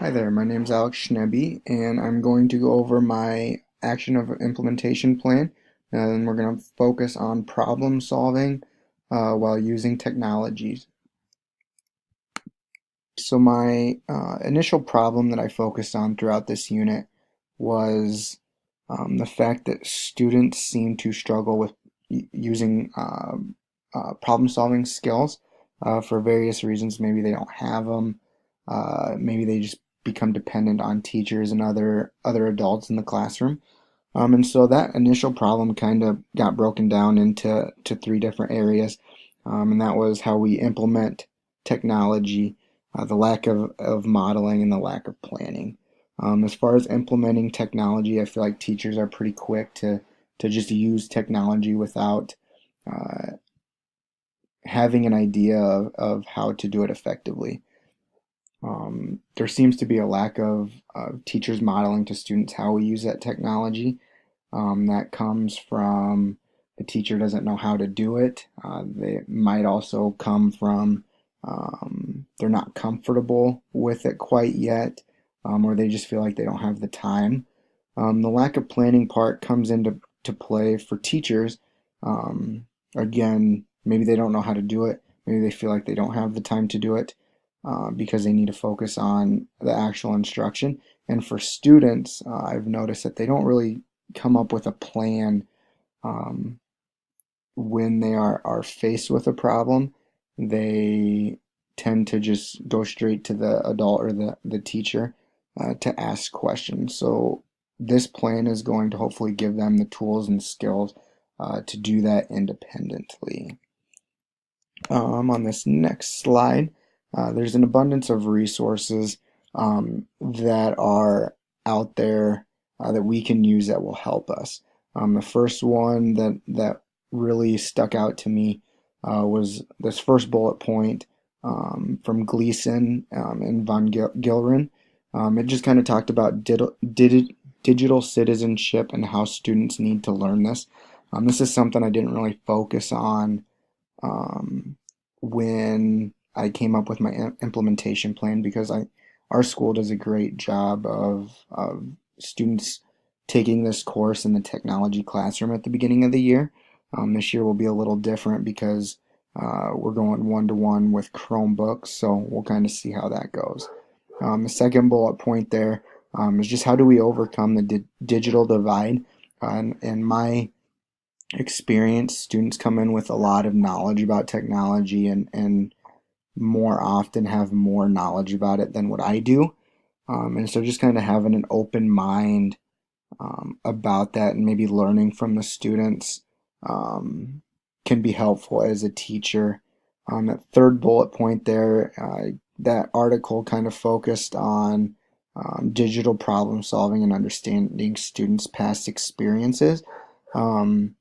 Hi there, my name is Alex Schnebbe, and I'm going to go over my action of implementation plan, and we're going to focus on problem solving while using technologies. So my initial problem that I focused on throughout this unit was the fact that students seem to struggle with using problem solving skills for various reasons. Maybe they don't have them. Maybe they just become dependent on teachers and other adults in the classroom. And so that initial problem kind of got broken down into three different areas, and that was how we implement technology, the lack of modeling, and the lack of planning. As far as implementing technology, I feel like teachers are pretty quick to just use technology without uh, having an idea of how to do it effectively. There seems to be a lack of teachers modeling to students how we use that technology. That comes from the teacher doesn't know how to do it. They might also come from they're not comfortable with it quite yet, or they just feel like they don't have the time. The lack of planning part comes into play for teachers. Um, Again, maybe they don't know how to do it. Maybe they feel like they don't have the time to do it because they need to focus on the actual instruction. And for students, I've noticed that they don't really come up with a plan um, when they are faced with a problem. They tend to just go straight to the adult or the teacher to ask questions. So this plan is going to hopefully give them the tools and skills to do that independently. On this next slide, there's an abundance of resources that are out there that we can use that will help us. The first one that really stuck out to me was this first bullet point from Gleason and von Gilren. It just kind of talked about digital citizenship and how students need to learn this. This is something I didn't really focus on um, when I came up with my implementation plan because our school does a great job of students taking this course in the technology classroom at the beginning of the year. This year will be a little different because we're going one-to-one with Chromebooks, so we'll kind of see how that goes. The second bullet point there is just how do we overcome the digital divide? And my experience, students come in with a lot of knowledge about technology and more often have more knowledge about it than what I do. And so just kind of having an open mind about that and maybe learning from the students can be helpful as a teacher. That third bullet point there, that article kind of focused on digital problem solving and understanding students' past experiences. Um,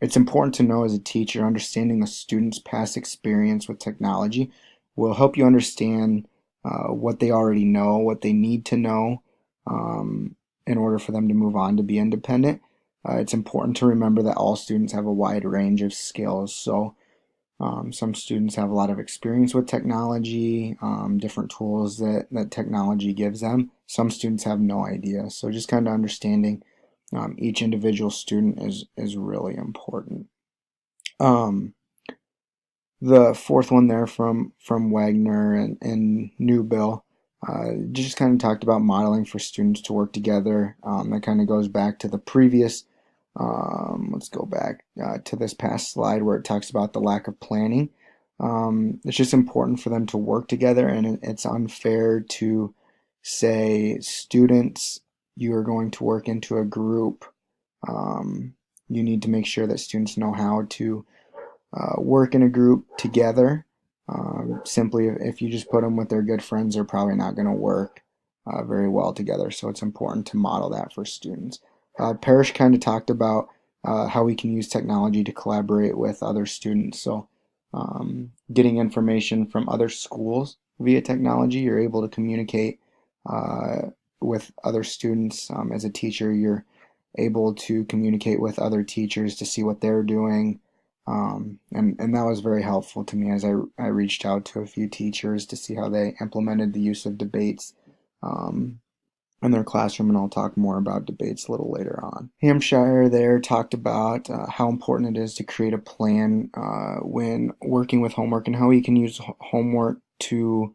it's important to know as a teacher, understanding the student's past experience with technology will help you understand what they already know, what they need to know um, in order for them to move on to be independent. It's important to remember that all students have a wide range of skills. So some students have a lot of experience with technology, different tools that technology gives them. Some students have no idea. So just kind of understanding each individual student is really important. Um, the fourth one there from Wagner and Newbill just kind of talked about modeling for students to work together. That kind of goes back to the previous. Let's go back to this past slide where it talks about the lack of planning. It's just important for them to work together, and it's unfair to say, students, you are going to work into a group. Um, you need to make sure that students know how to work in a group together. Simply, if you just put them with their good friends, they're probably not going to work very well together. So it's important to model that for students. Parrish kind of talked about how we can use technology to collaborate with other students. So getting information from other schools via technology, you're able to communicate uh, with other students. As a teacher, you're able to communicate with other teachers to see what they're doing. And that was very helpful to me as I reached out to a few teachers to see how they implemented the use of debates in their classroom, and I'll talk more about debates a little later on. Hampshire there talked about how important it is to create a plan when working with homework and how you can use homework to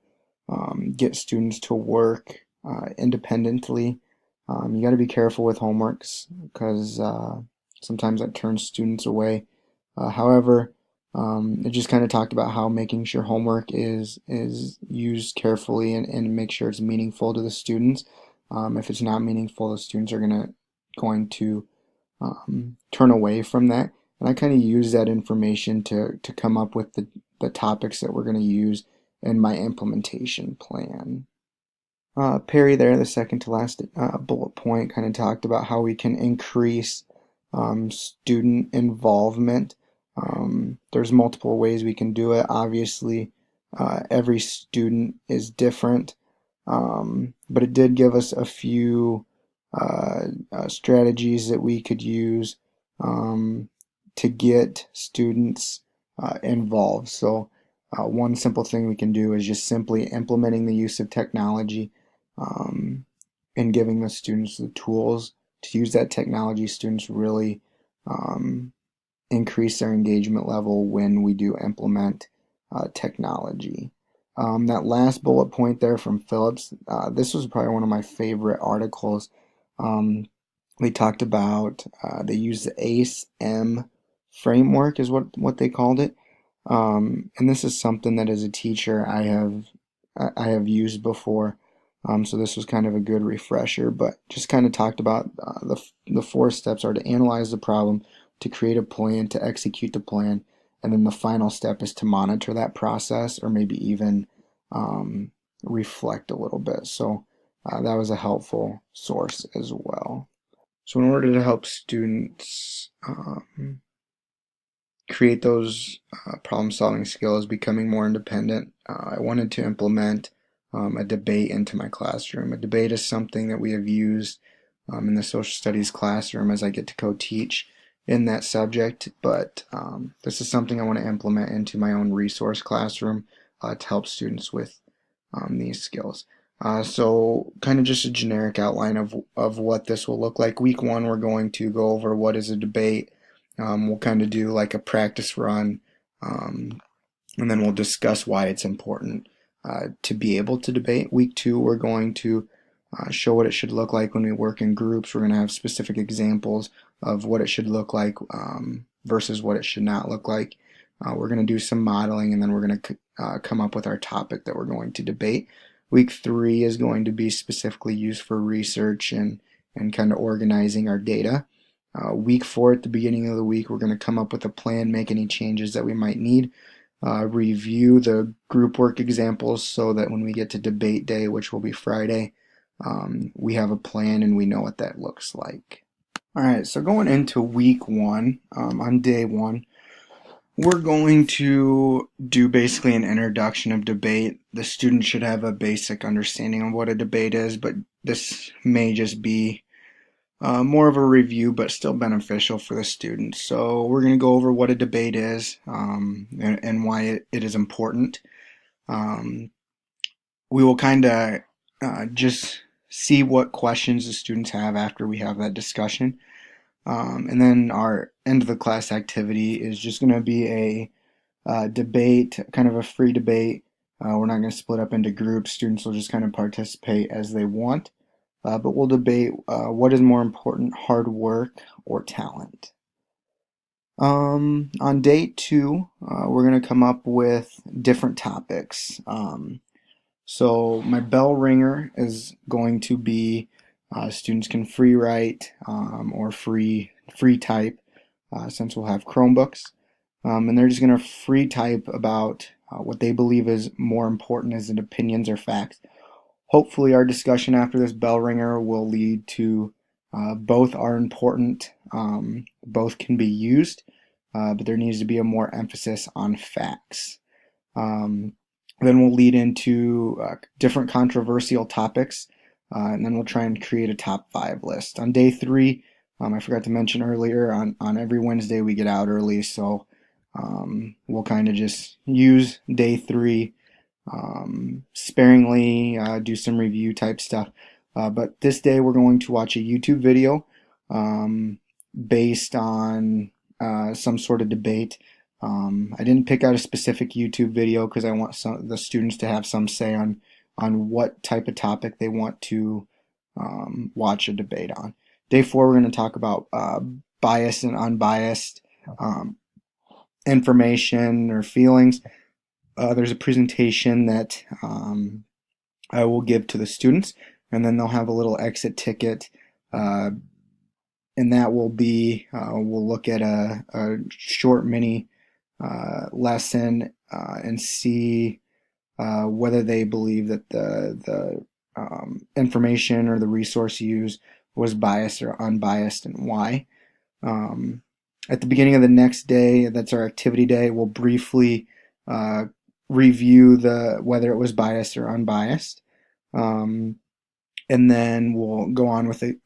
get students to work independently. You got to be careful with homeworks because sometimes that turns students away. However, it just kind of talked about how making sure homework is used carefully and make sure it's meaningful to the students. If it's not meaningful, the students are going to turn away from that. And I kind of use that information to come up with the topics that we're going to use in my implementation plan. Perry there, the second to last bullet point, kind of talked about how we can increase student involvement. There's multiple ways we can do it. Obviously, every student is different, but it did give us a few strategies that we could use to get students involved. So, one simple thing we can do is just simply implementing the use of technology and giving the students the tools to use that technology. Students really increase their engagement level when we do implement technology. That last bullet point there from Phillips, this was probably one of my favorite articles. They talked about, they used the ACE-M framework is what they called it. And this is something that as a teacher I have used before. So this was kind of a good refresher, but just kind of talked about the four steps are to analyze the problem, to create a plan, to execute the plan, and then the final step is to monitor that process or maybe even reflect a little bit. So that was a helpful source as well. So in order to help students create those problem-solving skills, becoming more independent, I wanted to implement a debate into my classroom. A debate is something that we have used in the social studies classroom as I get to co-teach in that subject, but this is something I want to implement into my own resource classroom to help students with these skills. So kind of just a generic outline of what this will look like. Week one, we're going to go over what is a debate. We'll kind of do like a practice run, and then we'll discuss why it's important to be able to debate. Week two, we're going to show what it should look like when we work in groups. We're going to have specific examples of what it should look like versus what it should not look like. We're going to do some modeling, and then we're going to come up with our topic that we're going to debate. Week three is going to be specifically used for research and kind of organizing our data. Week four, at the beginning of the week, we're going to come up with a plan, make any changes that we might need, review the group work examples so that when we get to debate day, which will be Friday, we have a plan and we know what that looks like. All right, so going into week one, on day one, we're going to do basically an introduction of debate. The student should have a basic understanding of what a debate is, but this may just be more of a review, but still beneficial for the students. So we're going to go over what a debate is and why it is important. We will kind of just see what questions the students have after we have that discussion. And then our end of the class activity is just going to be a debate, kind of a free debate. We're not going to split up into groups. Students will just kind of participate as they want. But we'll debate what is more important, hard work or talent. On day two, we're going to come up with different topics. So my bell ringer is going to be students can free write or free type since we'll have Chromebooks. And they're just going to free type about what they believe is more important as in opinions or facts. Hopefully our discussion after this bell ringer will lead to both are important, both can be used, but there needs to be a more emphasis on facts. Then we'll lead into different controversial topics, and then we'll try and create a top 5 list. On day 3, I forgot to mention earlier, on every Wednesday we get out early, so we'll kind of just use day 3 sparingly, do some review type stuff. But this day we're going to watch a YouTube video um, based on some sort of debate. I didn't pick out a specific YouTube video because I want the students to have some say on what type of topic they want to watch a debate on. Day 4, we're going to talk about biased and unbiased um, information or feelings. There's a presentation that I will give to the students, and then they'll have a little exit ticket, uh, and that will be we'll look at a short mini lesson and see whether they believe that the information or the resource used was biased or unbiased and why. Um, at the beginning of the next day, that's our activity day, we'll briefly uh, review whether it was biased or unbiased. Um, and then we'll go on with the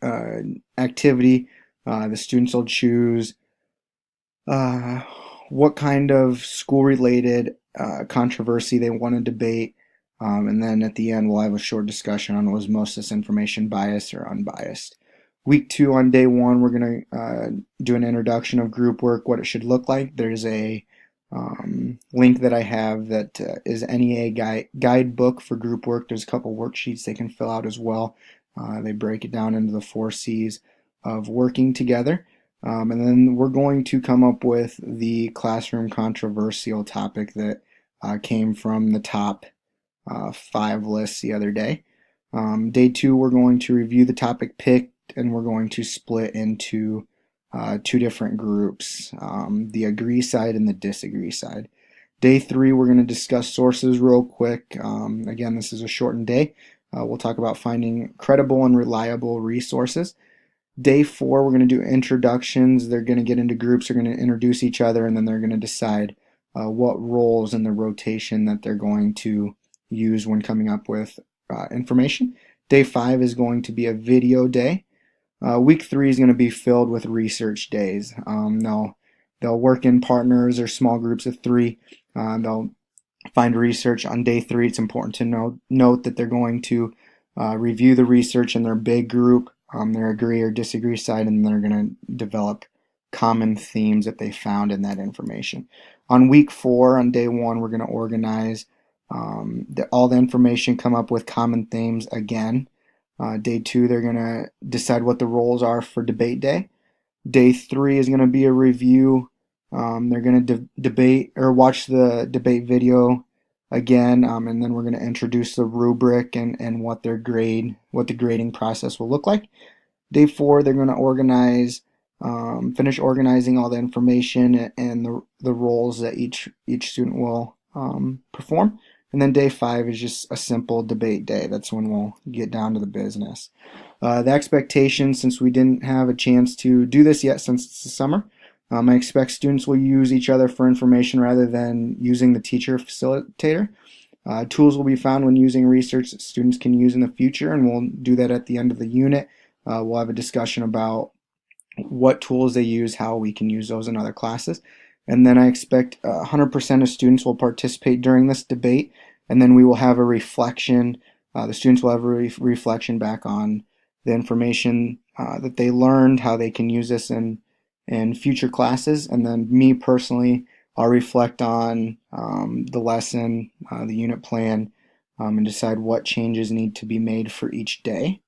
activity. The students will choose uh, what kind of school-related controversy they want to debate, and then at the end we'll have a short discussion on was most of this information biased or unbiased. Week 2 on day 1, we're going to do an introduction of group work, what it should look like. There's a link that I have that is NEA guidebook for group work. There's a couple worksheets they can fill out as well. They break it down into the 4 C's of working together. And then we're going to come up with the classroom controversial topic that came from the top 5 lists the other day. Day 2, we're going to review the topic picked, and we're going to split into 2 different groups, the agree side and the disagree side. Day 3, we're going to discuss sources real quick. Again, this is a shortened day. We'll talk about finding credible and reliable resources. Day 4, we're going to do introductions. They're going to get into groups, they're going to introduce each other, and then they're going to decide what roles in the rotation that they're going to use when coming up with information. Day 5 is going to be a video day. Week 3 is going to be filled with research days. They'll work in partners or small groups of 3. They'll find research on day 3. It's important to note that they're going to review the research in their big group, their agree or disagree side, and they're going to develop common themes that they found in that information. On week 4, on day 1, we're going to organize all the information, come up with common themes again. Day 2, they're going to decide what the roles are for debate day. Day 3 is going to be a review. They're going to debate or watch the debate video again, and then we're going to introduce the rubric and what the grading process will look like. Day 4, they're going to finish organizing all the information and the roles that each student will perform. And then day 5 is just a simple debate day. That's when we'll get down to the business. The expectation, since we didn't have a chance to do this yet since it's the summer, I expect students will use each other for information rather than using the teacher facilitator. Tools will be found when using research that students can use in the future, and we'll do that at the end of the unit. We'll have a discussion about what tools they use, how we can use those in other classes. And then I expect 100% of students will participate during this debate, and then we will have a reflection. The students will have a reflection back on the information that they learned, how they can use this in future classes, and then me personally, I'll reflect on the lesson, the unit plan, and decide what changes need to be made for each day.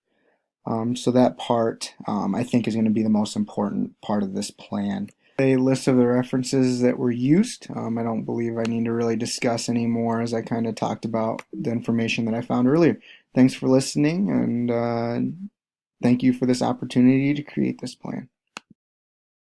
So that part, I think, is going to be the most important part of this plan. A list of the references that were used. I don't believe I need to really discuss anymore, as I kind of talked about the information that I found earlier. Thanks for listening, and thank you for this opportunity to create this plan.